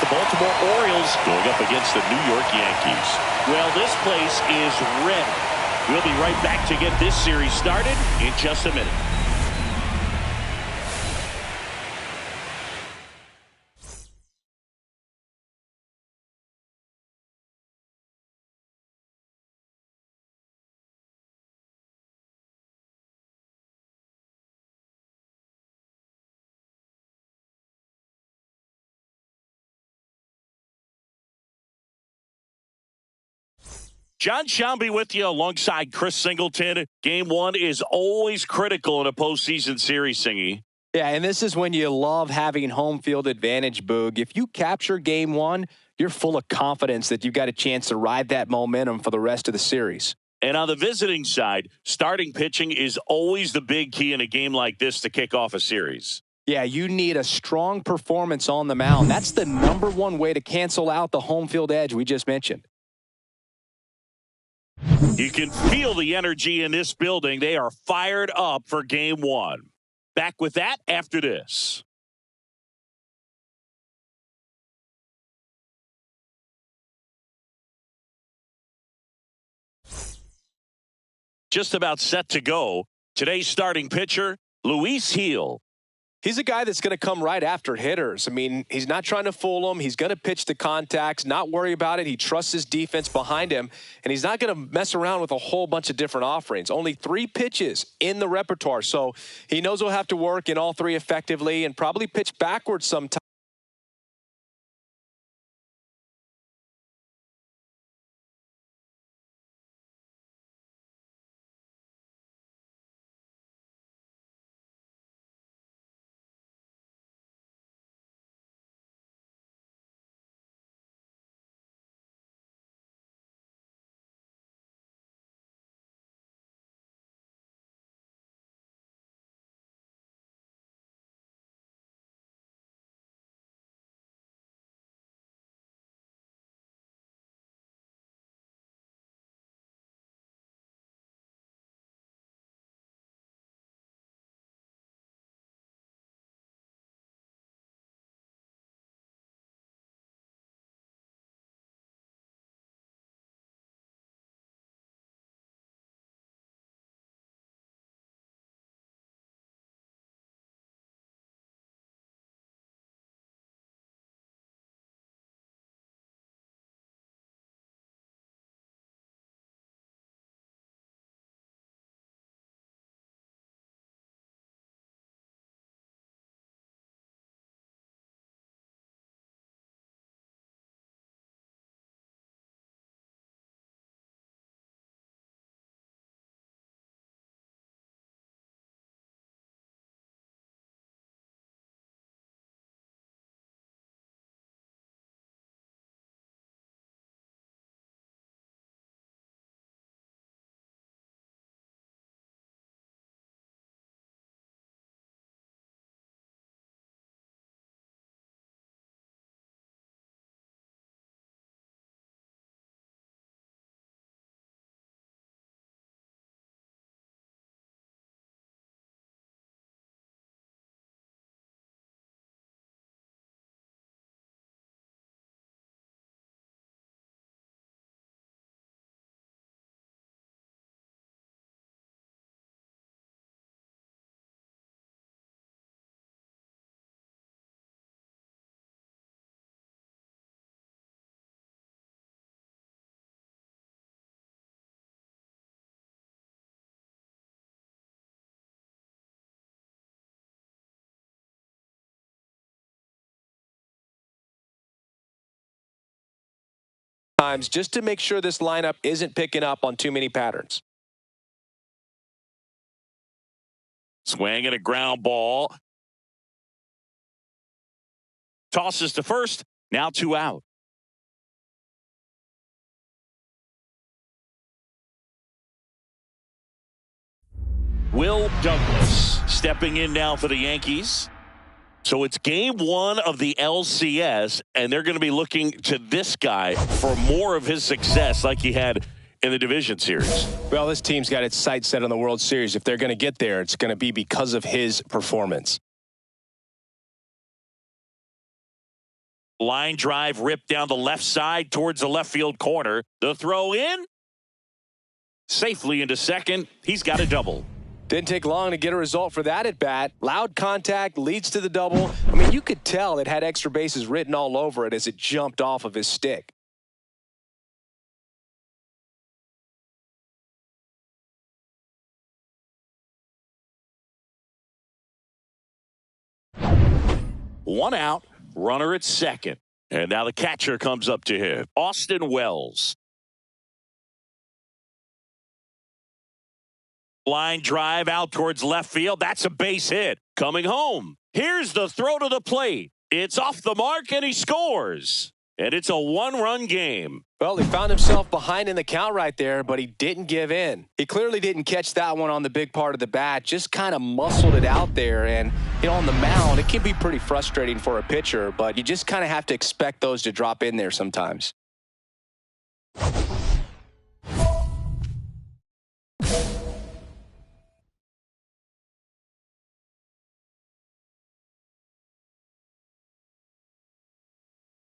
the Baltimore Orioles going up against the New York Yankees. Well, this place is ready. We'll be right back to get this series started in just a minute. John Shelby with you alongside Chris Singleton. Game one is always critical in a postseason series, Singy. Yeah, and this is when you love having home field advantage, Boog. If you capture game one, you're full of confidence that you've got a chance to ride that momentum for the rest of the series. And on the visiting side, starting pitching is always the big key in a game like this to kick off a series. Yeah, you need a strong performance on the mound. That's the #1 way to cancel out the home field edge we just mentioned. You can feel the energy in this building. They are fired up for game one. Back with that after this. Just about set to go. Today's starting pitcher, Luis Gil. He's a guy that's going to come right after hitters. I mean, he's not trying to fool them. He's going to pitch the contacts, not worry about it. He trusts his defense behind him, and he's not going to mess around with a whole bunch of different offerings. Only 3 pitches in the repertoire, so he knows he'll have to work in all 3 effectively and probably pitch backwards sometimes. Just to make sure this lineup isn't picking up on too many patterns. Swing and a ground ball. Tosses to first. Now 2 out. Will Douglas stepping in now for the Yankees. So it's game one of the LCS, and they're going to be looking to this guy for more of his success like he had in the division series. Well, this team's got its sights set on the World Series. If they're going to get there, it's going to be because of his performance. Line drive ripped down the left side towards the left field corner. The throw in. Safely into second. He's got a double. Didn't take long to get a result for that at bat. Loud contact leads to the double. I mean, you could tell it had extra bases written all over it as it jumped off of his stick. One out, runner at second. And now the catcher comes up to him, Austin Wells. Line drive out towards left field. That's a base hit. Coming home. Here's the throw to the plate. It's off the mark and he scores. And it's a one-run game. Well, he found himself behind in the count right there, but he didn't give in. He clearly didn't catch that one on the big part of the bat, just kind of muscled it out there. And, you know, on the mound, it can be pretty frustrating for a pitcher, but you just kind of have to expect those to drop in there sometimes.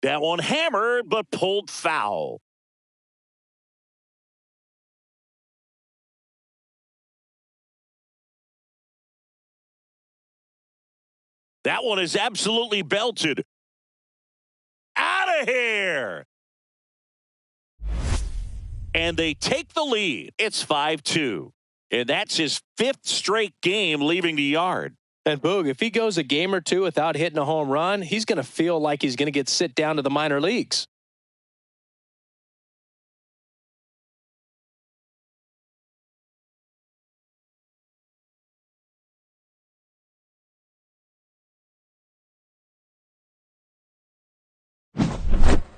That one hammered, but pulled foul. That one is absolutely belted. Out of here! And they take the lead. It's 5-2. And that's his 5th straight game leaving the yard. And Boog, if he goes a game or two without hitting a home run, he's going to feel like he's going to get sent down to the minor leagues.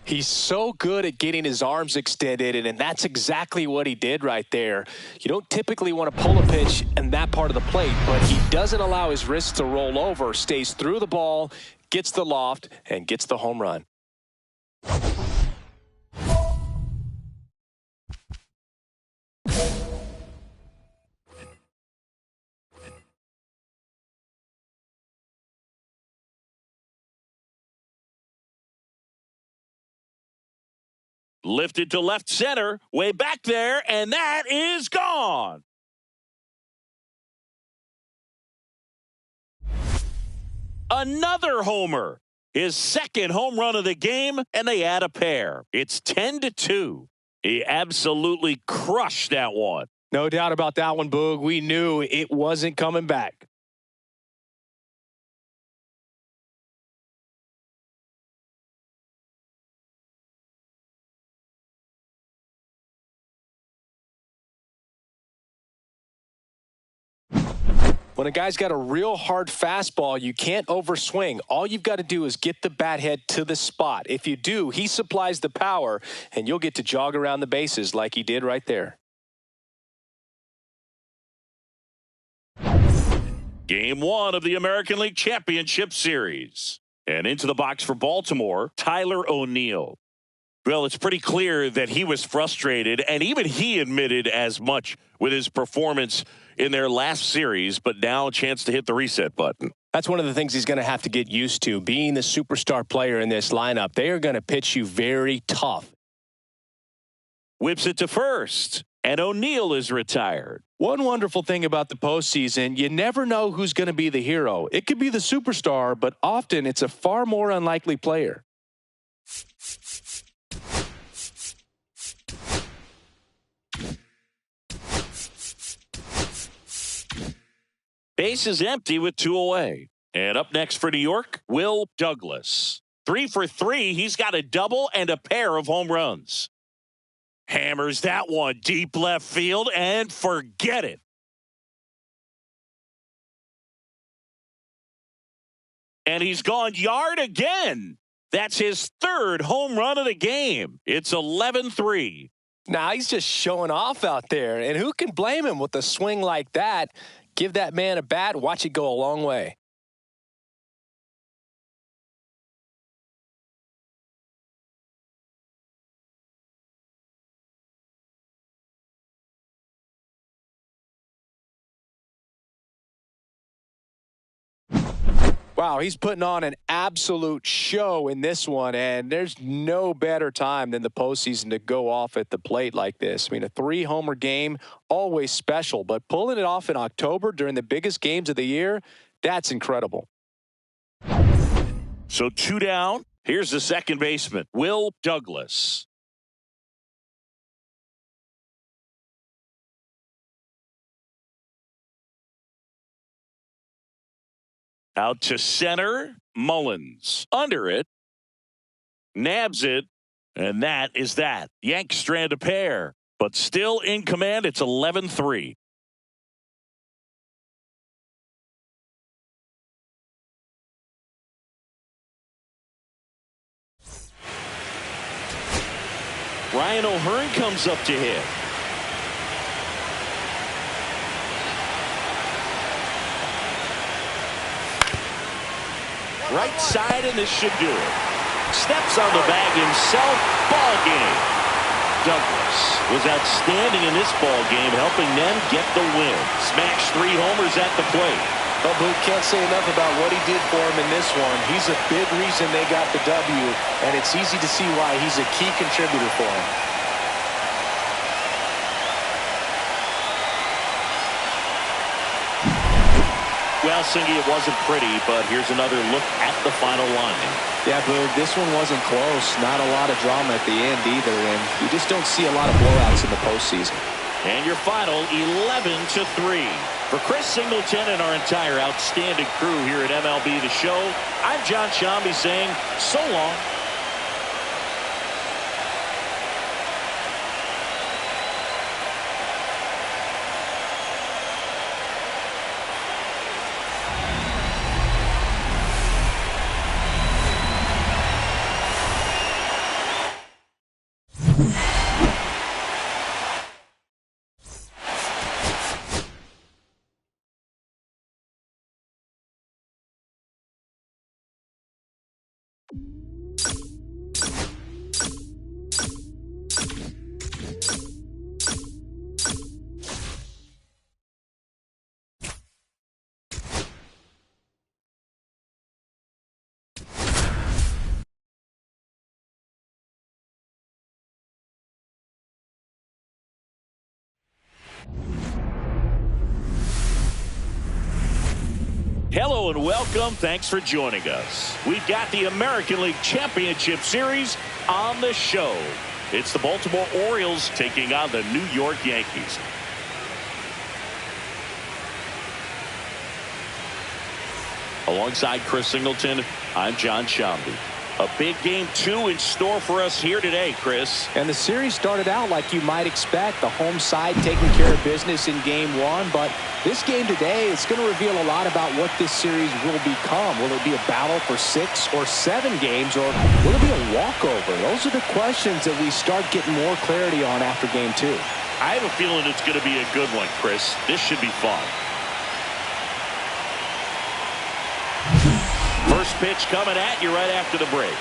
He's so good at getting his arms extended, and that's exactly what he did right there. You don't typically want to pull a pitch in that part of the plate, but he doesn't allow his wrists to roll over, stays through the ball, gets the loft, and gets the home run. Lifted to left center, way back there, and that is gone. Another homer. His 2nd home run of the game, and they add a pair. It's 10-2. He absolutely crushed that one. No doubt about that one, Boog. We knew it wasn't coming back. When a guy's got a real hard fastball, you can't overswing. All you've got to do is get the bat head to the spot. If you do, he supplies the power, and you'll get to jog around the bases like he did right there. Game 1 of the American League Championship Series. And into the box for Baltimore, Tyler O'Neill. Well, it's pretty clear that he was frustrated, and even he admitted as much with his performance in their last series, but now a chance to hit the reset button. That's one of the things he's going to have to get used to, being the superstar player in this lineup. They are going to pitch you very tough. Whips it to first, and O'Neill is retired. One wonderful thing about the postseason, you never know who's going to be the hero. It could be the superstar, but often it's a far more unlikely player. Base is empty with 2 away. And up next for New York, Will Douglas. 3 for 3. He's got a double and a pair of home runs. Hammers that one deep left field and forget it. And he's gone yard again. That's his 3rd home run of the game. It's 11-3. Now he's just showing off out there. And who can blame him with a swing like that? Give that man a bat, watch it go a long way. Wow, he's putting on an absolute show in this one, and there's no better time than the postseason to go off at the plate like this. I mean, a 3-homer game, always special, but pulling it off in October during the biggest games of the year, that's incredible. So 2 down. Here's the second baseman, Will Douglas. Out to center, Mullins. Under it, nabs it, and that is that. Yanks strand a pair, but still in command. It's 11-3. Ryan O'Hearn comes up to hit. Right side, and this should do it. Steps on the bag himself. Ball game. Douglas was outstanding in this ball game, helping them get the win. Smashed 3 homers at the plate. Well, Boot, can't say enough about what he did for him in this one. He's a big reason they got the W, and it's easy to see why he's a key contributor for him. Well, Singy, it wasn't pretty, but here's another look at the final line. Yeah, Boog, this one wasn't close. Not a lot of drama at the end either, and you just don't see a lot of blowouts in the postseason. And your final 11-3. For Chris Singleton and our entire outstanding crew here at MLB The Show, I'm John Shambi saying so long. Hello and welcome. Thanks for joining us. We've got the American League Championship Series on the show. It's the Baltimore Orioles taking on the New York Yankees. Alongside Chris Singleton, I'm John Shambi. A big game 2 in store for us here today, Chris. And the series started out like you might expect, the home side taking care of business in game 1, but this game today is going to reveal a lot about what this series will become. Will it be a battle for 6 or 7 games, or will it be a walkover? Those are the questions that we start getting more clarity on after game 2. I have a feeling it's going to be a good one, Chris. This should be fun. First pitch coming at you right after the break.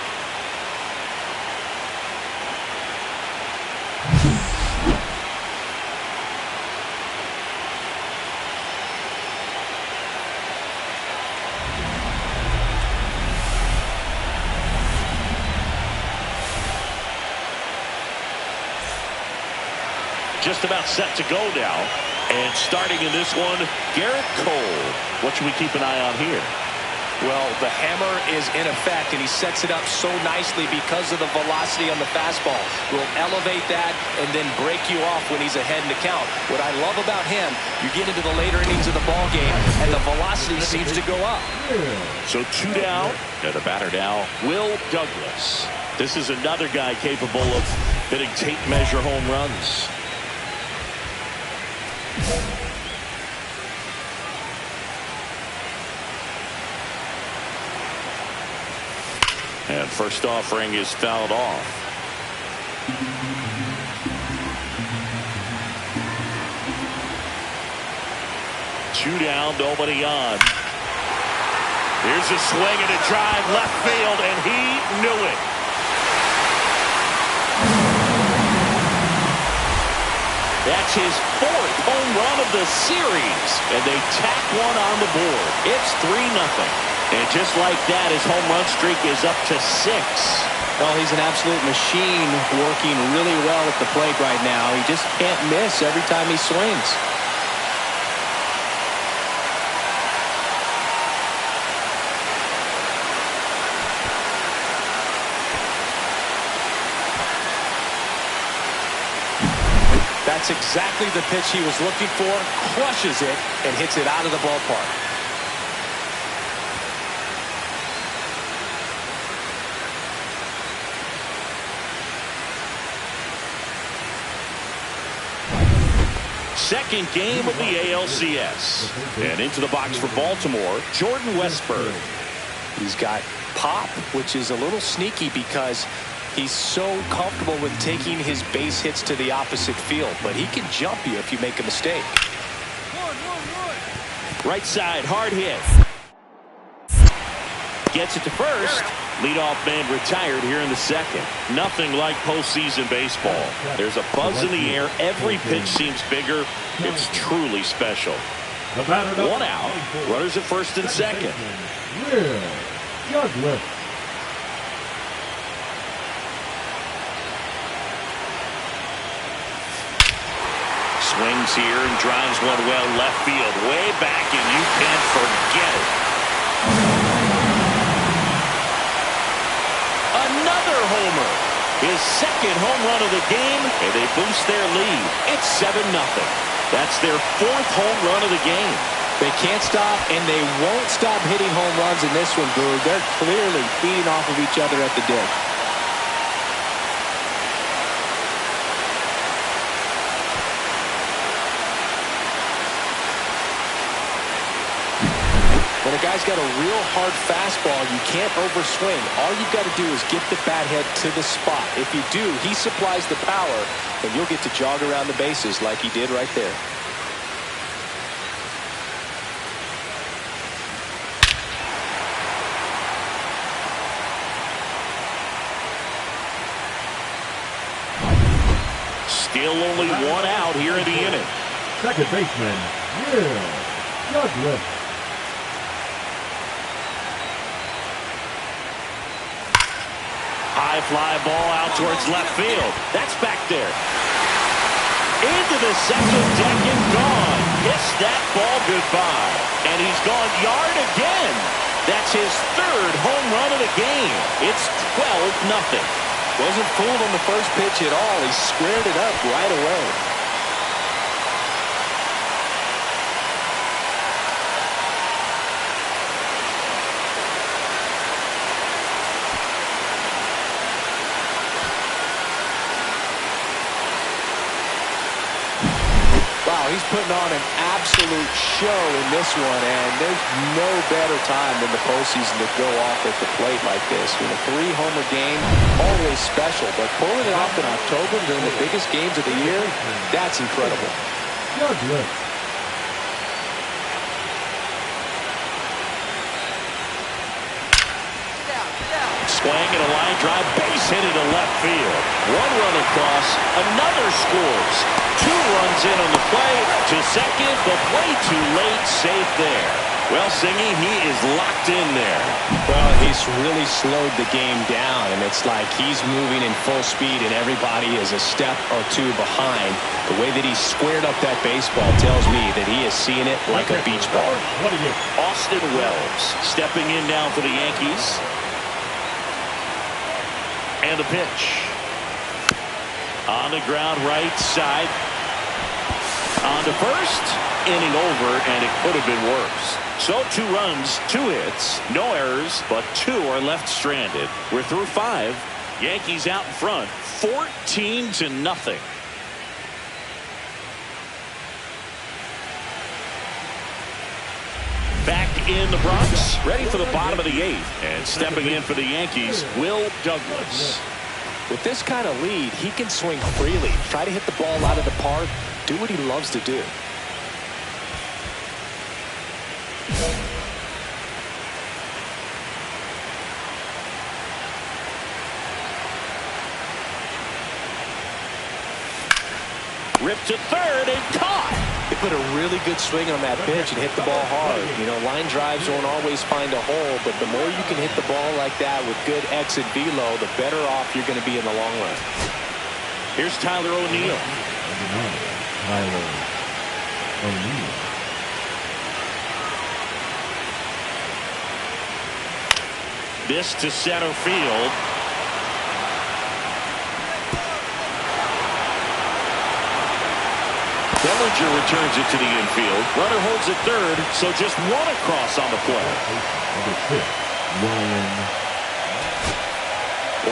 Just about set to go now. And starting in this one, Garrett Cole. What should we keep an eye on here? Well, the hammer is in effect, and he sets it up so nicely because of the velocity on the fastball. Will elevate that and then break you off when he's ahead in the count. What I love about him, you get into the later innings of the ball game, and the velocity seems to go up. So 2 down, and the batter now, Will Douglas. This is another guy capable of hitting tape measure home runs. And first offering is fouled off. Two down, nobody on. Here's a swing and a drive left field, and he knew it. That's his 4th home run of the series, and they tack one on the board. It's 3-0. And just like that, his home run streak is up to 6. Well, he's an absolute machine, working really well at the plate right now. He just can't miss every time he swings. That's exactly the pitch he was looking for. Crushes it and hits it out of the ballpark. Second game of the ALCS. And into the box for Baltimore, Jordan Westburg. He's got pop, which is a little sneaky because he's so comfortable with taking his base hits to the opposite field. But he can jump you if you make a mistake. Right side, hard hit. Gets it to first. Leadoff man retired here in the second. Nothing like postseason baseball. There's a buzz in the air. Every pitch seems bigger. It's truly special. 1 out. Runners at first and second. Swings here and drives one well left field. Way back, and you can't forget it. Another homer. His second home run of the game, and they boost their lead. It's 7-0. That's their 4th home run of the game. They can't stop, and they won't stop hitting home runs in this one, Boog. They're clearly feeding off of each other at the dish. When a guy's got a real hard fastball, you can't overswing. All you've got to do is get the bat head to the spot. If you do, he supplies the power, and you'll get to jog around the bases like he did right there. Still only 1 out here in the inning. Second baseman, Will Douglas. High fly ball out towards left field. That's back there. Into the second deck and gone. Hits that ball goodbye. And he's gone yard again. That's his 3rd home run of the game. It's 12-0. Wasn't fooled on the first pitch at all. He squared it up right away. Wow, he's putting on an absolute show in this one, and there's no better time than the postseason to go off at the plate like this. With a 3-homer game, always special, but pulling it off in October during the biggest games of the year, that's incredible. Douglas. Swing and a line drive, base hit into left field. 1 run across, another scores. 2 runs in on the play to second, but way too late, safe there. Well, Singy, he is locked in there. Well, he's really slowed the game down, and it's like he's moving in full speed, and everybody is a step or 2 behind. The way that he squared up that baseball tells me that he is seeing it like a beach ball. Austin Wells stepping in now for the Yankees. And the pitch. On the ground, right side. On to first. Inning over, and it could have been worse. So 2 runs, 2 hits, no errors, but 2 are left stranded. We're through 5. Yankees out in front, 14-0. Back in the Bronx, ready for the bottom of the 8th. And stepping in for the Yankees, Will Douglas. With this kind of lead, he can swing freely, try to hit the ball out of the park, do what he loves to do. Ripped to third and caught. He put a really good swing on that pitch and hit the ball hard. You know, line drives don't always find a hole, but the more you can hit the ball like that with good exit velo, the better off you're going to be in the long run. Here's Tyler O'Neill. Tyler O'Neill. This to center field. Bellinger returns it to the infield. Runner holds it third, so just one across on the play. Number 6, Ryan.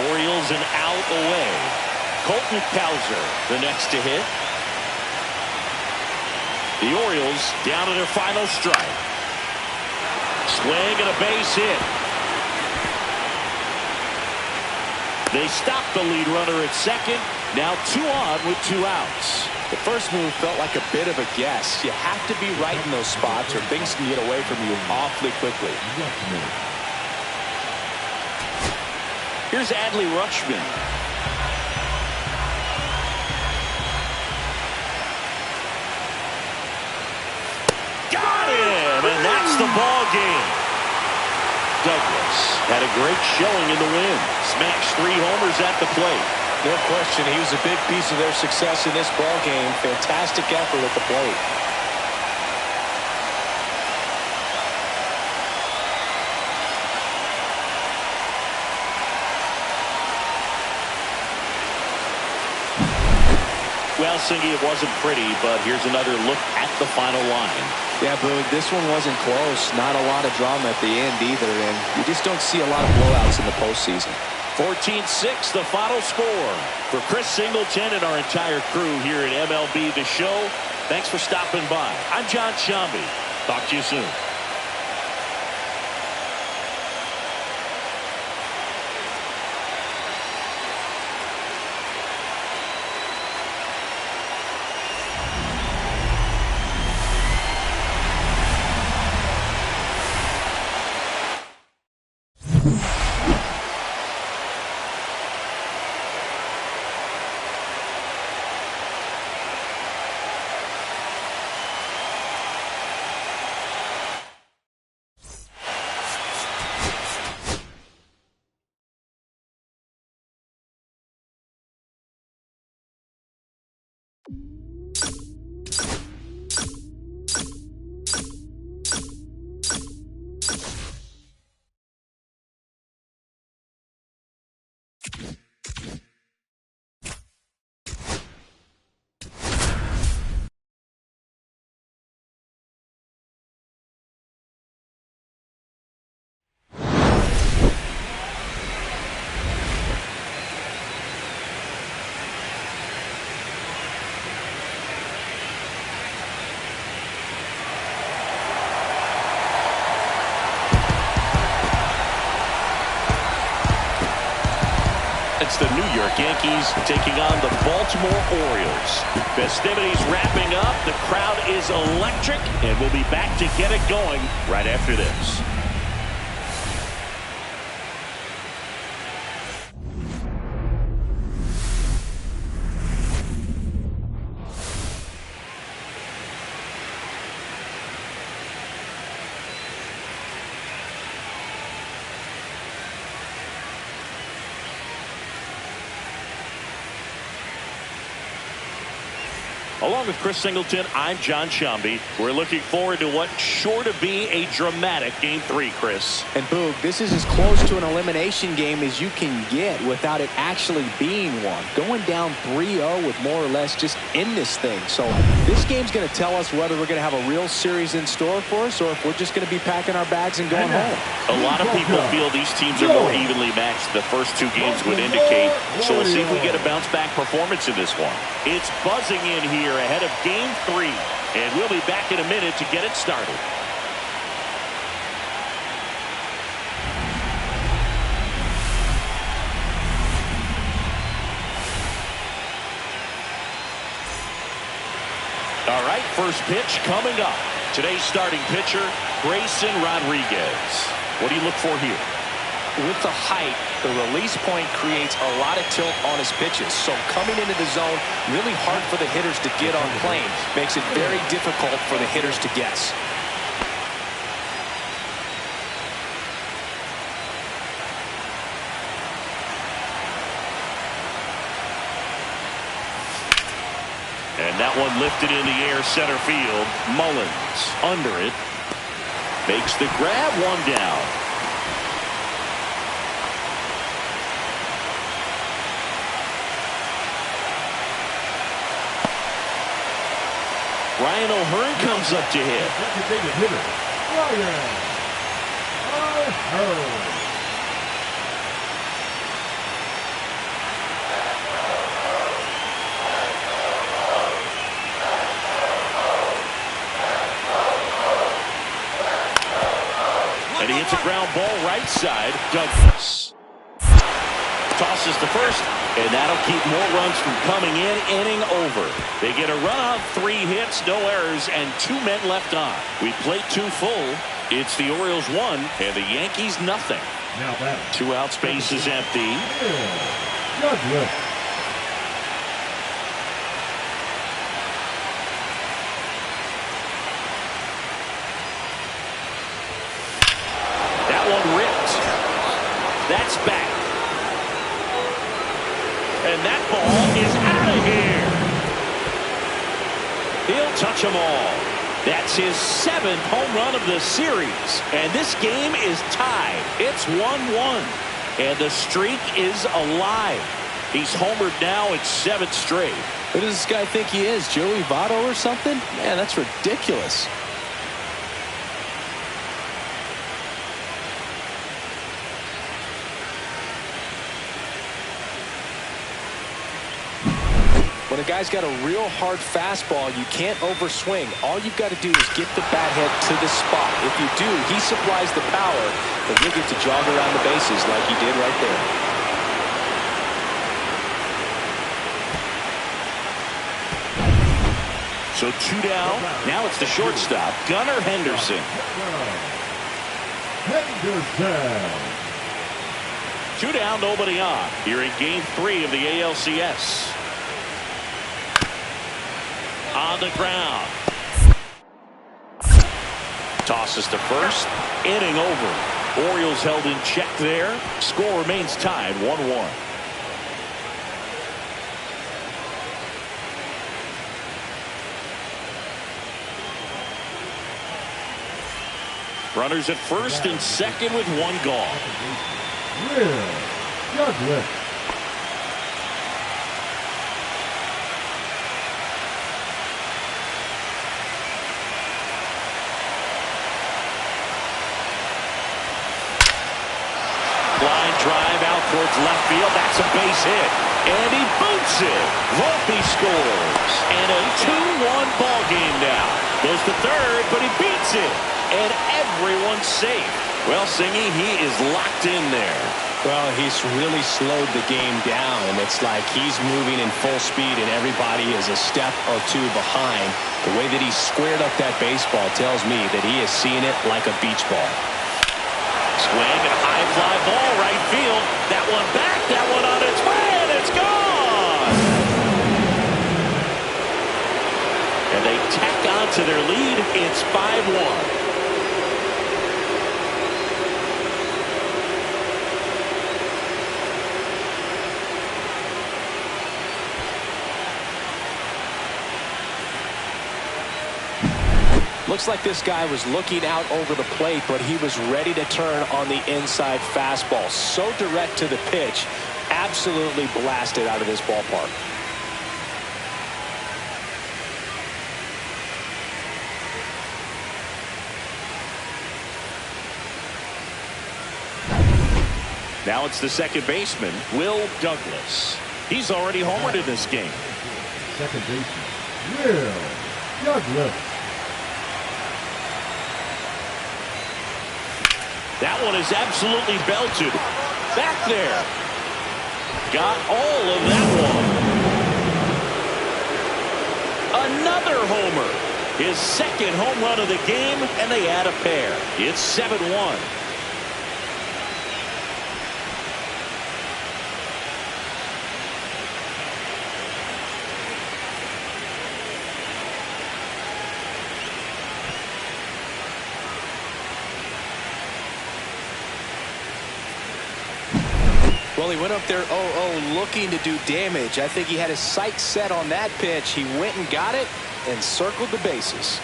Orioles an out away. Colton Cowser, the next to hit. The Orioles down to their final strike. Swing and a base hit. They stop the lead runner at second. Now 2 on with 2 outs. The first move felt like a bit of a guess. You have to be right in those spots or things can get away from you awfully quickly. Here's Adley Rutschman. Got him, and that's the ball game. Douglas had a great showing in the win. Smashed 3 homers at the plate. No question, he was a big piece of their success in this ball game. Fantastic effort at the plate. Well, Singy, it wasn't pretty, but here's another look at the final line. Yeah, Boog, this one wasn't close. Not a lot of drama at the end either, and you just don't see a lot of blowouts in the postseason. 14-6, the final score. For Chris Singleton and our entire crew here at MLB The Show, thanks for stopping by. I'm John Shambi. Talk to you soon. It's the New York Yankees taking on the Baltimore Orioles. Festivities wrapping up. The crowd is electric, and we'll be back to get it going right after this. Along with Chris Singleton, I'm John Shambi. We're looking forward to what's sure to be a dramatic Game 3, Chris. And Boog, this is as close to an elimination game as you can get without it actually being one. Going down 3-0 with more or less just in this thing. So this game's going to tell us whether we're going to have a real series in store for us or if we're just going to be packing our bags and going home. A lot of people feel these teams are more evenly matched. The first 2 games would indicate. So we'll see if we get a bounce-back performance in this one. It's buzzing in here ahead of Game 3, and we'll be back in a minute to get it started. All right, first pitch coming up. Today's starting pitcher, Grayson Rodriguez. What do you look for here? With the height, the release point creates a lot of tilt on his pitches. So coming into the zone, really hard for the hitters to get on plane. Makes it very difficult for the hitters to guess. And that one lifted in the air, center field. Mullins under it. Makes the grab, one down. Ryan O'Hearn comes up to hit. Designated hitter, Ryan O'Hearn. And he hits a ground ball right side. Douglas tosses to first, and that'll keep more runs from coming in. Inning over. They get a run on 3 hits, no errors, and 2 men left on. We played 2 full. It's the Orioles 1 and the Yankees nothing. Now that 2 out, space is empty. Douglas. That's back. And that ball is out of here. He'll touch them all. That's his 7th home run of the series. And this game is tied. It's 1-1. And the streak is alive. He's homered now. It's 7th straight. Who does this guy think he is? Joey Votto or something? Man, that's ridiculous. When a guy's got a real hard fastball, you can't overswing. All you've got to do is get the bat head to the spot. If you do, he supplies the power, and you'll get to jog around the bases like he did right there. So 2 down. Now it's the shortstop, Gunnar Henderson. Henderson. 2 down, nobody on. Here in game 3 of the ALCS. On the ground. Tosses to first. Inning over. Orioles held in check there. Score remains tied 1-1. Runners at first and second with 1 gone. Douglas. Line drive out towards left field. That's a base hit. And he boots it. Volpe scores. And a 2-1 ball game now. Goes to third, but he beats it. And everyone's safe. Well, Singy, he is locked in there. Well, he's really slowed the game down. It's like he's moving in full speed and everybody is a step or 2 behind. The way that he squared up that baseball tells me that he is seeing it like a beach ball. Swing and high fly ball right field. That one back, that one on its way, and it's gone. And they tack on to their lead. It's 5-1. Looks like this guy was looking out over the plate, but he was ready to turn on the inside fastball. So direct to the pitch, absolutely blasted out of this ballpark. Now it's the second baseman, Will Douglas. He's already homered in this game. Second baseman, Will Douglas. That one is absolutely belted. Back there. Got all of that one. Another homer. His 2nd home run of the game, and they add a pair. It's 7-1. Well, he went up there 0-0 looking to do damage. I think he had his sights set on that pitch. He went and got it and circled the bases.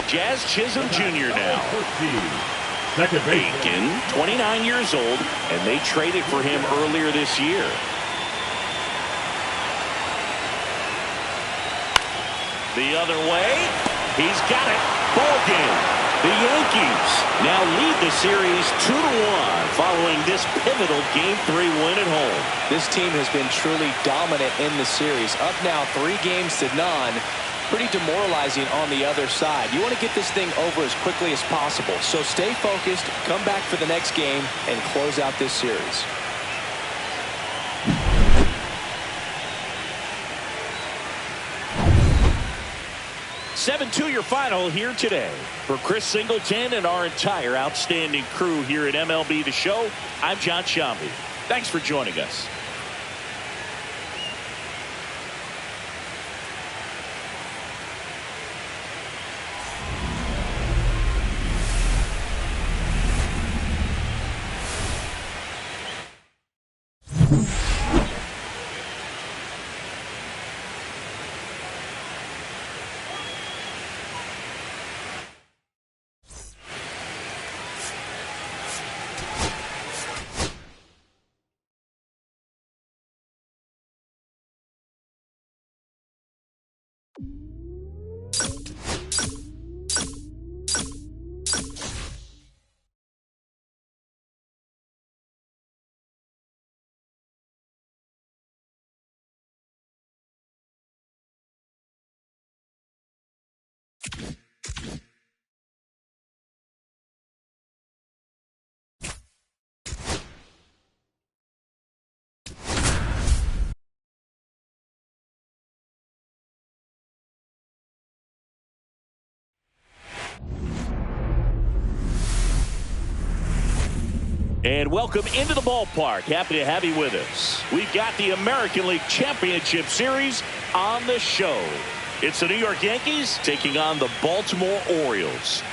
Jazz Chisholm Jr. now. Second base. Bacon, 29 years old, and they traded for him earlier this year. The other way. He's got it. Ball game. The Yankees now lead the series 2-1 following this pivotal Game 3 win at home. This team has been truly dominant in the series. Up now 3-0. Pretty demoralizing on the other side. You want to get this thing over as quickly as possible. So stay focused, come back for the next game, and close out this series. Your final here today. For Chris Singleton and our entire outstanding crew here at MLB The Show, I'm John Shambi. Thanks for joining us. And welcome into the ballpark. Happy to have you with us. We've got the American League Championship Series on the show. It's the New York Yankees taking on the Baltimore Orioles.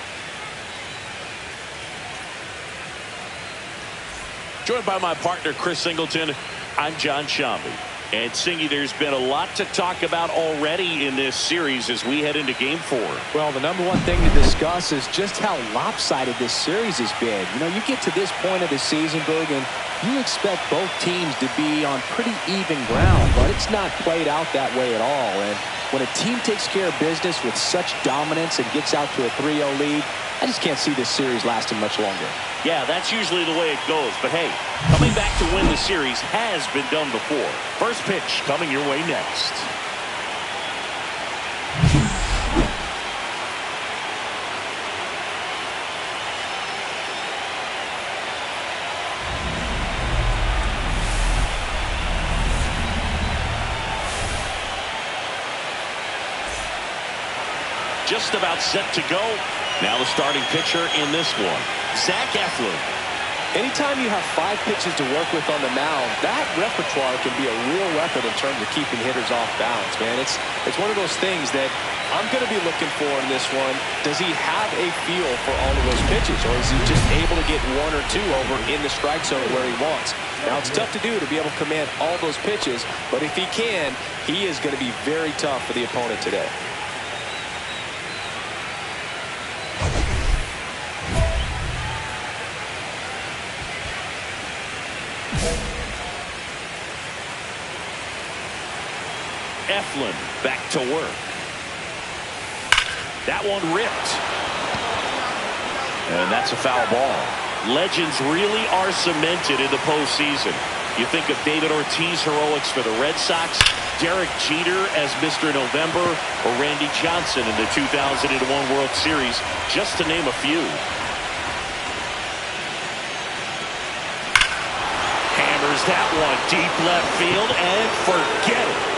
Joined by my partner, Chris Singleton, I'm John Shambi. And Singy, there's been a lot to talk about already in this series as we head into Game 4. Well, the number one thing to discuss is just how lopsided this series has been. You know, you get to this point of the season, Berg, and you expect both teams to be on pretty even ground, but it's not played out that way at all. And when a team takes care of business with such dominance and gets out to a 3-0 lead, I just can't see this series lasting much longer. Yeah, that's usually the way it goes. But hey, coming back to win the series has been done before. First pitch coming your way next. Just about set to go. Now the starting pitcher in this one, Zach Eflin. Anytime you have 5 pitches to work with on the mound, that repertoire can be a real weapon in terms of keeping hitters off balance, man. It's one of those things that I'm going to be looking for in this one. Does he have a feel for all of those pitches, or is he just able to get 1 or 2 over in the strike zone where he wants? Now, it's tough to do to be able to command all those pitches, but if he can, he is going to be very tough for the opponent today. Eflin back to work. That one ripped. And that's a foul ball. Legends really are cemented in the postseason. You think of David Ortiz heroics for the Red Sox, Derek Jeter as Mr. November, or Randy Johnson in the 2001 World Series, just to name a few. Hammers that one deep left field and forget it.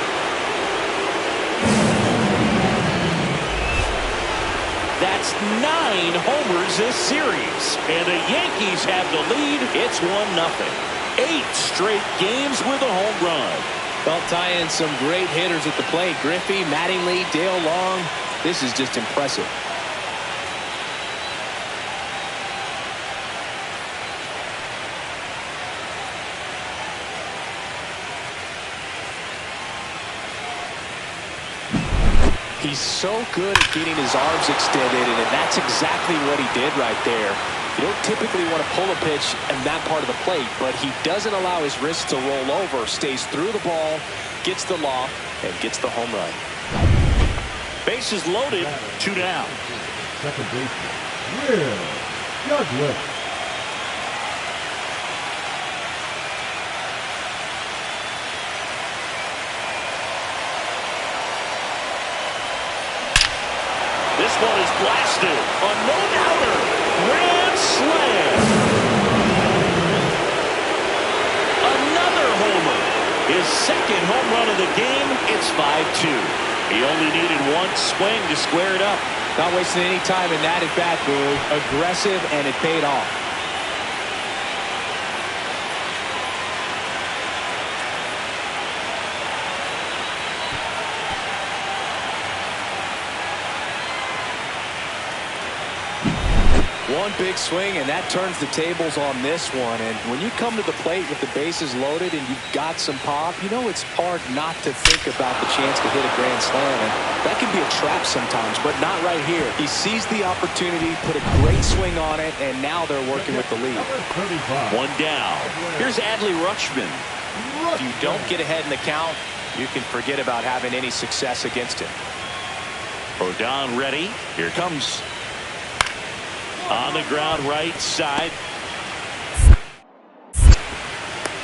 That's 9 homers this series. And the Yankees have the lead. It's 1-0. 8 straight games with a home run. Well, tie in some great hitters at the plate. Griffey, Mattingly, Dale Long. This is just impressive. He's so good at getting his arms extended, and that's exactly what he did right there. You don't typically want to pull a pitch in that part of the plate, but he doesn't allow his wrist to roll over, stays through the ball, gets the loft, and gets the home run. Bases loaded, 2 down. Second baseman, Will Douglas. This one is blasted. A no-doubter. Grand slam. Another homer. His second home run of the game. It's 5-2. He only needed one swing to square it up. Not wasting any time in that at bat, Boo. Aggressive, and it paid off. One big swing, and that turns the tables on this one. And when you come to the plate with the bases loaded and you've got some pop, you know it's hard not to think about the chance to hit a grand slam. And that can be a trap sometimes, but not right here. He seized the opportunity, put a great swing on it, and now they're working with the lead. 1 down. Here's Adley Rutschman. If you don't get ahead in the count, you can forget about having any success against him. Rodon ready. Here comes. On the ground, right side.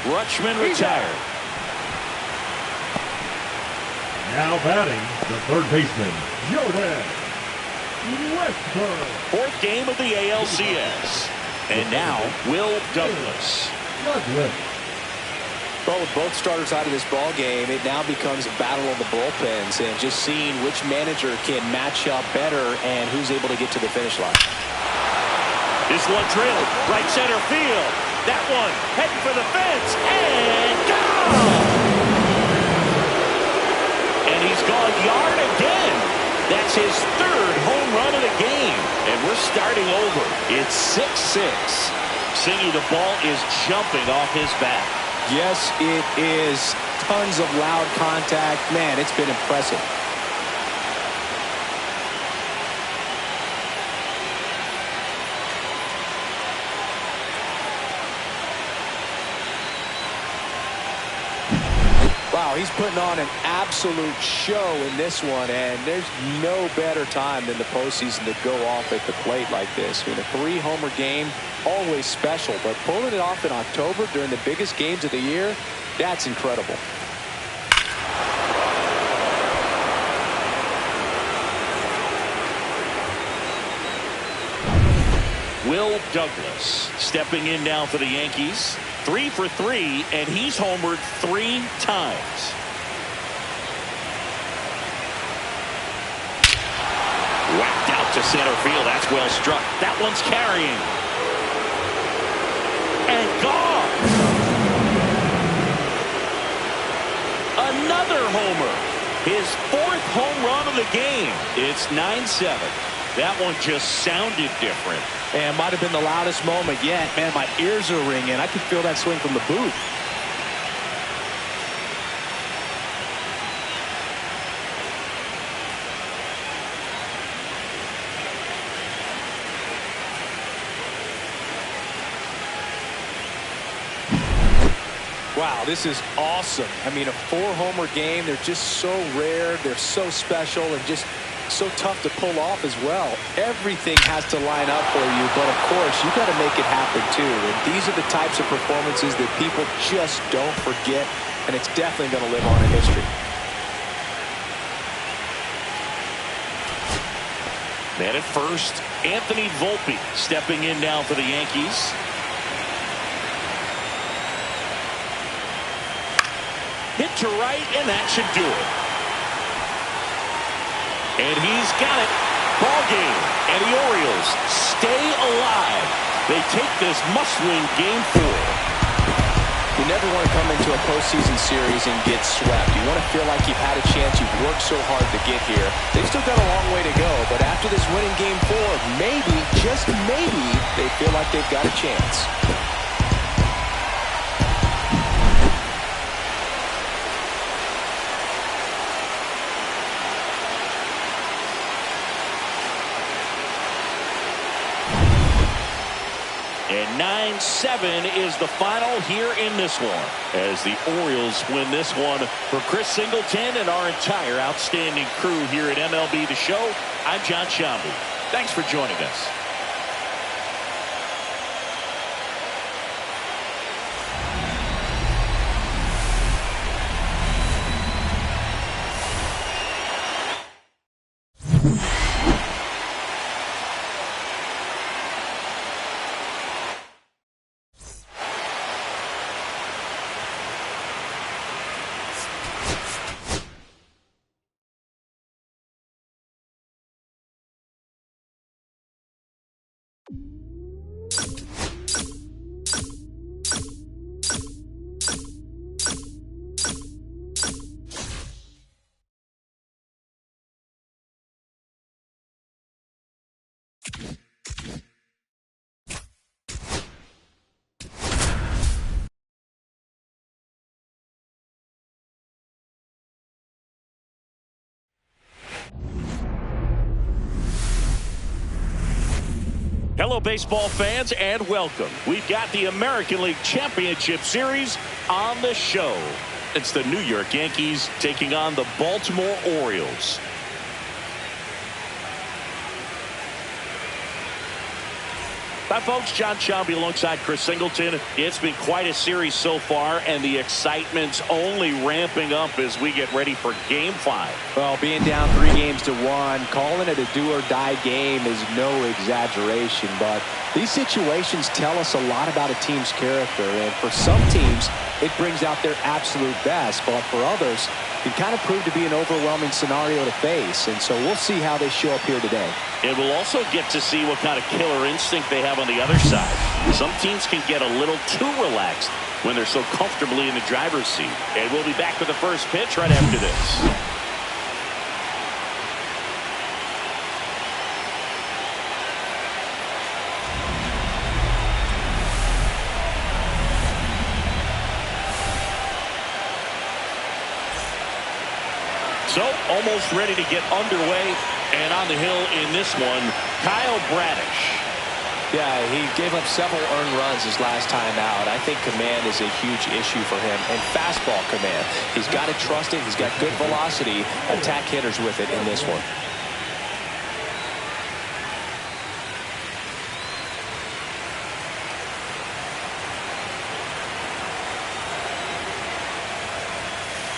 Rutschman retired. Now batting, the third baseman, Jordan Westburg. 4th game of the ALCS. And now, Will Douglas. Well, with both starters out of this ball game, it now becomes a battle of the bullpens and just seeing which manager can match up better and who's able to get to the finish line. This one trailed, right center field. That one heading for the fence, and gone! And he's gone yard again. That's his 3rd home run of the game. And we're starting over. It's 6-6. Singy, the ball is jumping off his bat. Yes, it is. Tons of loud contact. Man, it's been impressive. Wow, he's putting on an absolute show in this one, and there's no better time than the postseason to go off at the plate like this. I mean, a 3-homer game, always special, but pulling it off in October during the biggest games of the year, that's incredible. Will Douglas stepping in now for the Yankees. 3 for 3, and he's homered 3 times. Whacked out to center field. That's well struck. That one's carrying. And gone. Another homer. His 4th home run of the game. It's 9-7. That one just sounded different. And might have been the loudest moment yet. Man, my ears are ringing. I could feel that swing from the booth. Wow, this is awesome. I mean, a 4-homer game. They're just so rare. They're so special and just so tough to pull off as well. Everything has to line up for you, but of course, you got to make it happen too. And these are the types of performances that people just don't forget, and it's definitely going to live on in history. Man at first, Anthony Volpe stepping in now for the Yankees. Hit to right, and that should do it. And he's got it. Ball game. And the Orioles stay alive. They take this must-win game 4. You never want to come into a postseason series and get swept. You want to feel like you've had a chance. You've worked so hard to get here. They've still got a long way to go, but after this win in Game 4, maybe, just maybe, they feel like they've got a chance. And 9-7 is the final here in this one, as the Orioles win this one. For Chris Singleton and our entire outstanding crew here at MLB The Show, I'm John Shambi. Thanks for joining us. Hello, baseball fans, and welcome. We've got the American League Championship Series on the show. It's the New York Yankees taking on the Baltimore Orioles. Hi, folks. John Shambi alongside Chris Singleton. It's been quite a series so far, and the excitement's only ramping up as we get ready for Game 5. Well, being down 3-1, calling it a do-or-die game is no exaggeration, but these situations tell us a lot about a team's character, and for some teams, it brings out their absolute best, but for others, it kind of proved to be an overwhelming scenario to face, and so we'll see how they show up here today. And we'll also get to see what kind of killer instinct they have on the other side. Some teams can get a little too relaxed when they're so comfortably in the driver's seat. And we'll be back with the first pitch right after this. So, almost ready to get underway, and on the hill in this one, Kyle Bradish. Yeah, he gave up several earned runs his last time out. I think command is a huge issue for him, and fastball command. He's got to trust it. He's got good velocity. Attack hitters with it in this one.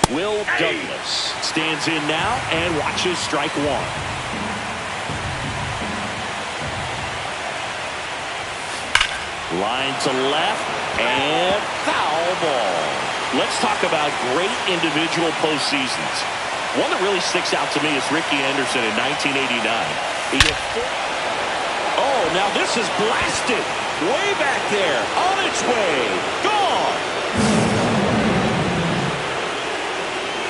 Will Douglas stands in now and watches strike one. Line to left and foul ball. Let's talk about great individual postseasons. One that really sticks out to me is Ricky Anderson in 1989. He hit oh, now this is blasted. Way back there. On its way. Gone.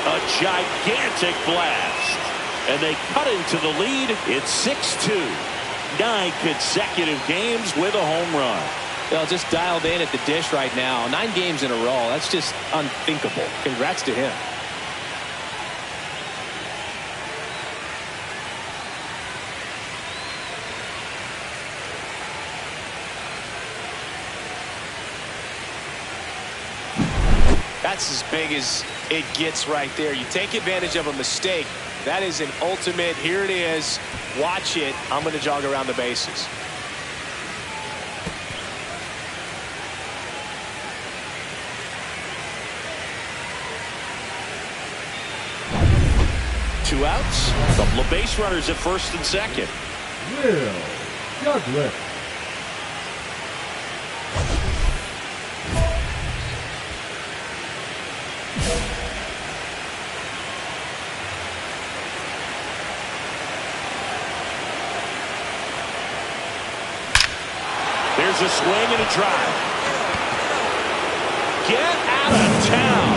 A gigantic blast. And they cut into the lead. It's 6-2. 9 consecutive games with a home run. Well, just dialed in at the dish right now. 9 games in a row. That's just unthinkable. Congrats to him. That's as big as it gets right there. You take advantage of a mistake. That is an ultimate, here it is, watch it, I'm going to jog around the bases. Two outs, a couple of base runners at first and second. Will Douglas. There's a swing and a drive. Get out of town.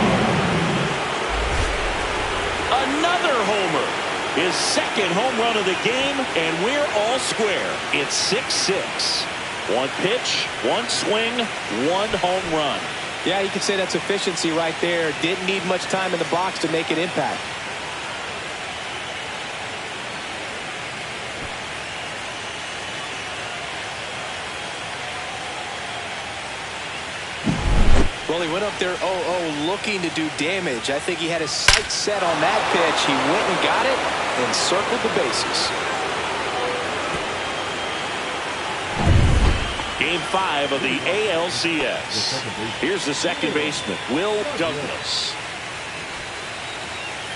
Another homer. His second home run of the game, and we're all square. It's 6-6. One pitch, one swing, one home run. Yeah, you could say that's efficiency right there. Didn't need much time in the box to make an impact. Well, he went up there 0-0 looking to do damage. I think he had his sights set on that pitch. He went and got it and circled the bases. Game 5 of the ALCS. Here's the second baseman, Will Douglas.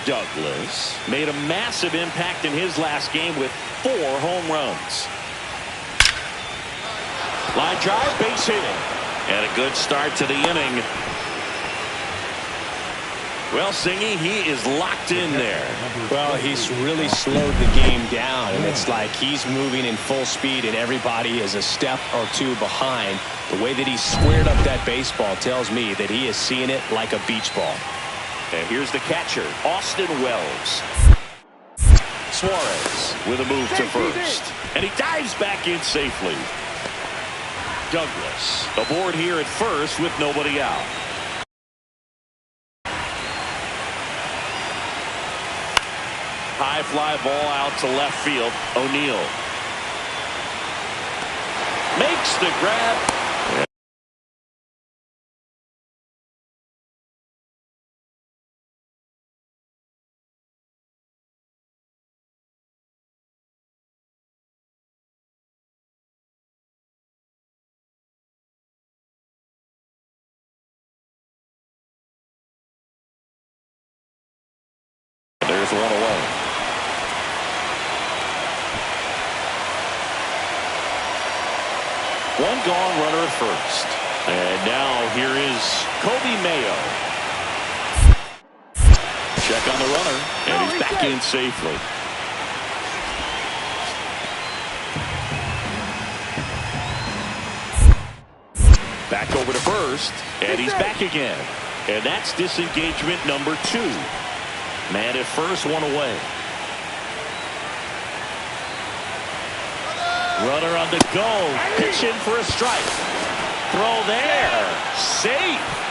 Douglas made a massive impact in his last game with 4 home runs. Line drive, base hit. And a good start to the inning. Well, Singy, he is locked in there. Well, he's really slowed the game down, and it's like he's moving in full speed, and everybody is a step or two behind. The way that he squared up that baseball tells me that he is seeing it like a beach ball. And here's the catcher, Austin Wells. Suarez with a move to first. And he dives back in safely. Douglas aboard here at first with nobody out. High fly ball out to left field. O'Neal makes the grab. There's one away. One gone, runner at first. And now here is Kobe Mayo. Check on the runner, and he's back in safely. Back over to first, and he's back again. And that's disengagement number 2. Man at first, one away. Runner on the go. Pitch in for a strike. Throw there. Safe.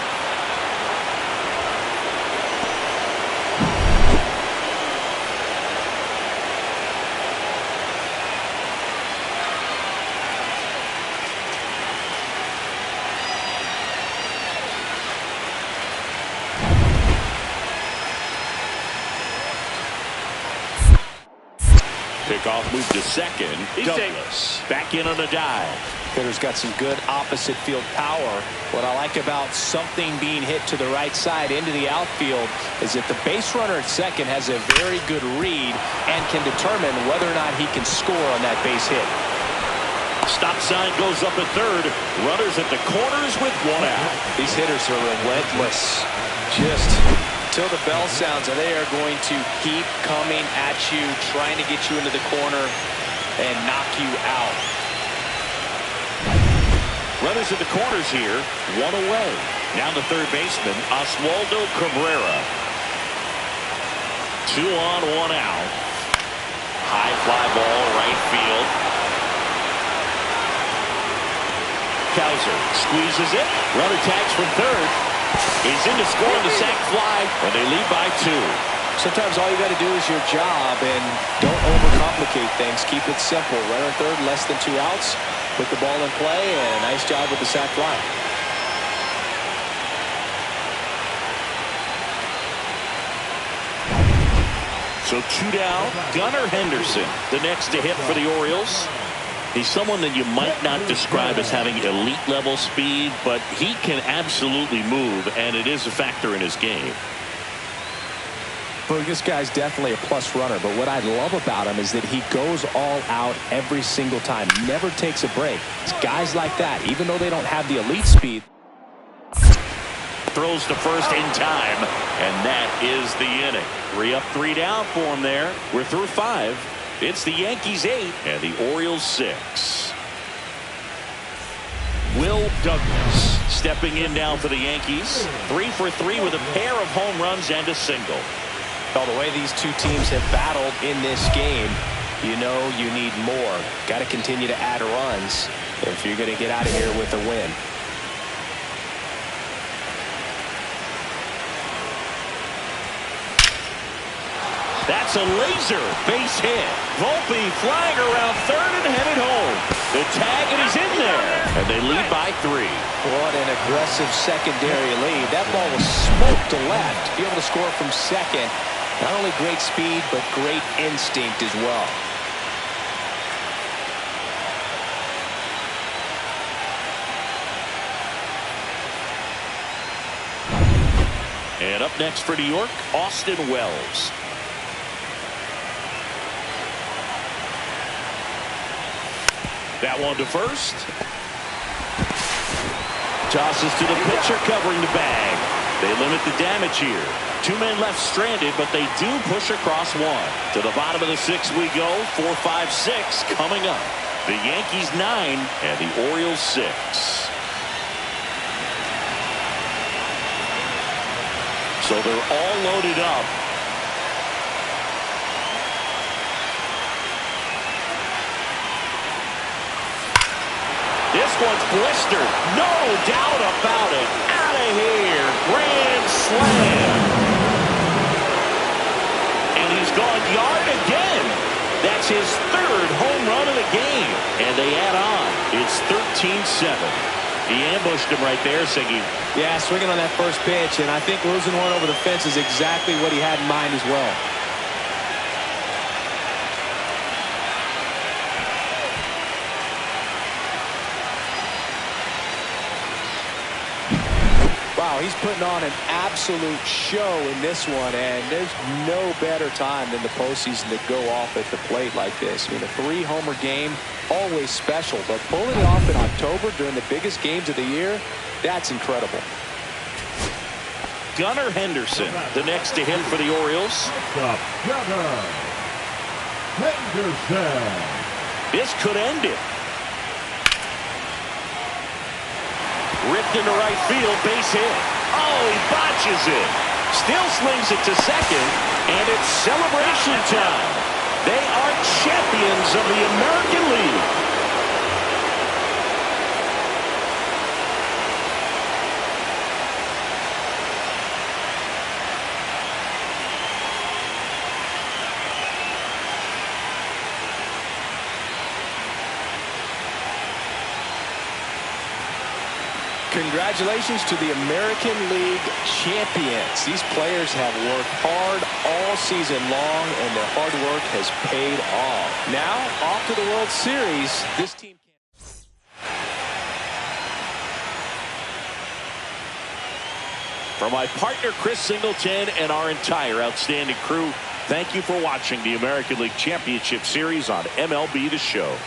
Pickoff move to second. Douglas back in on a dive. Hitter's got some good opposite field power. What I like about something being hit to the right side into the outfield is that the base runner at second has a very good read and can determine whether or not he can score on that base hit. Stop sign goes up at third. Runners at the corners with one out. These hitters are relentless. Just till the bell sounds, and they are going to keep coming at you, trying to get you into the corner and knock you out. Runners at the corners here, one away. Now the third baseman, Oswaldo Cabrera. 2 on, 1 out. High fly ball, right field. Kaiser squeezes it. Runner tags from third. He's in to score on the sac fly, and they lead by 2. Sometimes all you got to do is your job, and don't overcomplicate things. Keep it simple. Runner third, less than 2 outs. Put the ball in play, and a nice job with the sac fly. So 2 down. Gunnar Henderson, the next to hit for the Orioles. He's someone that you might not describe as having elite level speed, but he can absolutely move, and it is a factor in his game. Well, this guy's definitely a plus runner, but what I love about him is that he goes all out every single time, never takes a break. It's guys like that, even though they don't have the elite speed. Throws to first in time, and that is the inning. 3 up, 3 down for him there. We're through 5. It's the Yankees 8 and the Orioles 6. Will Douglas stepping in now for the Yankees. 3 for 3 with a pair of home runs and a single. Well, the way these two teams have battled in this game, you know you need more. Got to continue to add runs if you're going to get out of here with a win. That's a laser base hit. Volpe flying around third and headed home. The tag, and he's in there. And they lead by 3. What an aggressive secondary lead. That ball was smoked to left. To be able to score from second, not only great speed, but great instinct as well. And up next for New York, Austin Wells. That one to first. Tosses to the pitcher covering the bag. They limit the damage here. 2 men left stranded, but they do push across 1. To the bottom of the 6th we go. 4, 5, 6 coming up. The Yankees 9 and the Orioles 6. So they're all loaded up. This one's blistered. No doubt about it. Out of here. Grand slam. And he's gone yard again. That's his 3rd home run of the game. And they add on. It's 13-7. He ambushed him right there, Siggy. Yeah, swinging on that first pitch, and I think losing one over the fence is exactly what he had in mind as well. Wow, he's putting on an absolute show in this one, and there's no better time than the postseason to go off at the plate like this. I mean, a 3-homer game, always special, but pulling it off in October during the biggest games of the year, that's incredible. Gunnar Henderson, the next to him for the Orioles. Gunnar Henderson. This could end it. Ripped into right field, base hit. Oh, he botches it. Still slings it to second, and it's celebration time. They are champions of the American League. Congratulations to the American League champions. These players have worked hard all season long, and their hard work has paid off. Now, off to the World Series. This team For my partner, Chris Singleton, and our entire outstanding crew, thank you for watching the American League Championship Series on MLB The Show.